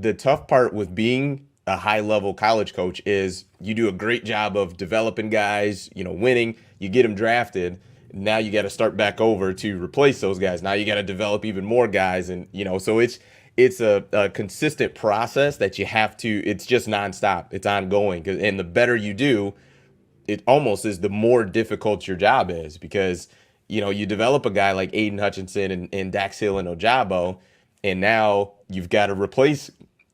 the tough part with being a high level college coach is you do a great job of developing guys, winning, you get them drafted. Now you got to start back over to replace those guys. Now you got to develop even more guys. And, so it's a consistent process that you have to, it's just nonstop. It's ongoing. And the better you do, it almost is the more difficult your job is because, you develop a guy like Aiden Hutchinson and Dax Hill and Ojabo, and now you've got to replace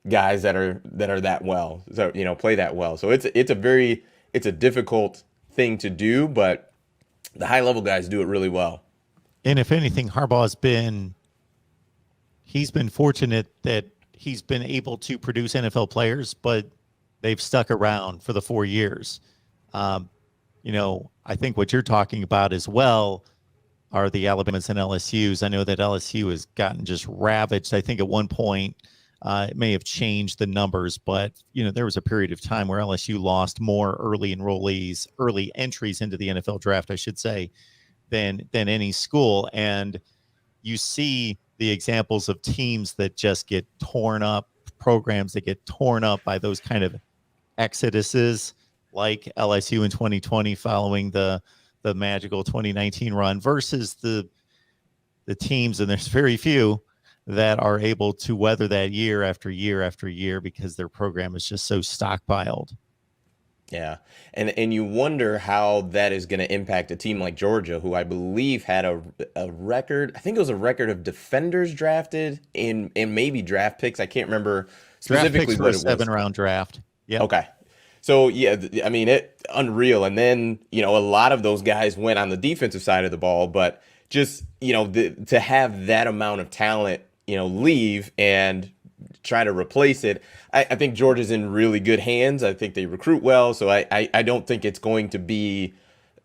guys that well, so play that well. So it's a difficult thing to do, but the high level guys do it really well. And if anything, he's been fortunate that he's been able to produce NFL players, but they've stuck around for the 4 years. I think what you're talking about as well are the Alabamas and LSUs. I know that LSU has gotten just ravaged. I think at one point it may have changed the numbers, but there was a period of time where LSU lost more early entries into the NFL draft, I should say, than any school. And you see the examples of teams that just get torn up, programs that get torn up by those kind of exoduses, like LSU in 2020 following the magical 2019 run, versus the teams, and there's very few, that are able to weather that year after year after year because their program is just so stockpiled. Yeah. And you wonder how that is going to impact a team like Georgia, who I believe had a record. I think it was a record of defenders drafted in maybe draft picks. I can't remember specifically what it was. 7-round draft. Yeah. Okay. So, yeah, I mean, unreal. And then, a lot of those guys went on the defensive side of the ball, but just, to have that amount of talent, leave and try to replace it, I think Georgia's in really good hands. I think they recruit well. So I don't think it's going to be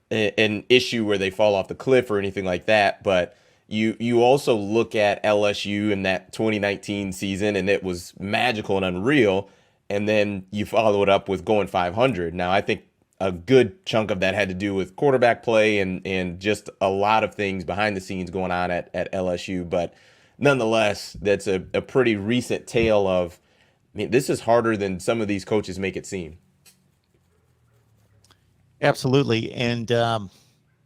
an issue where they fall off the cliff or anything like that. But you also look at LSU in that 2019 season, and it was magical and unreal. And then you follow it up with going 500. Now, I think a good chunk of that had to do with quarterback play and just a lot of things behind the scenes going on at LSU. But nonetheless, that's a pretty recent tale of, this is harder than some of these coaches make it seem. Absolutely. And, I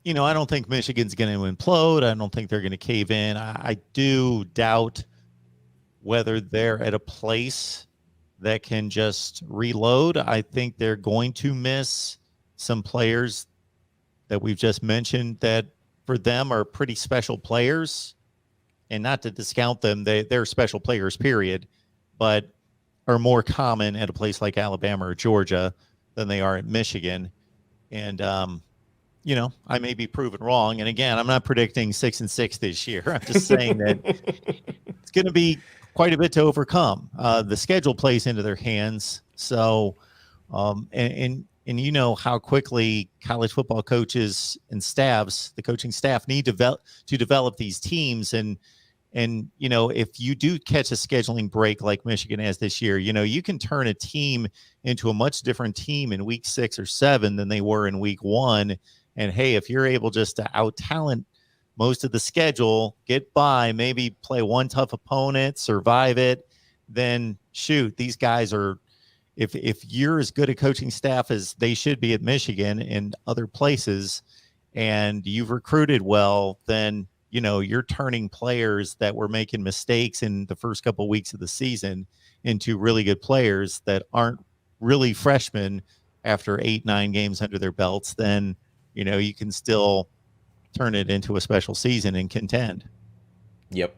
don't think Michigan's going to implode. I don't think they're going to cave in. I do doubt whether they're at a place that can just reload. I think they're going to miss some players that we've just mentioned that for them are pretty special players, and not to discount them. They're special players, period, but are more common at a place like Alabama or Georgia than they are at Michigan. And, I may be proven wrong. And again, I'm not predicting 6-6 this year. I'm just saying that it's going to be quite a bit to overcome. The schedule plays into their hands. So, and how quickly college football coaches and staffs, the coaching staff, need to develop these teams. And if you do catch a scheduling break like Michigan has this year, you can turn a team into a much different team in week 6 or 7 than they were in week 1. And hey, if you're able just to out-talent most of the schedule, get by, maybe play one tough opponent, survive it, then shoot, these guys are, if you're as good a coaching staff as they should be at Michigan and other places, and you've recruited well, then, you're turning players that were making mistakes in the first couple of weeks of the season into really good players that aren't really freshmen after 8-9 games under their belts. Then, you can still turn it into a special season and contend. Yep.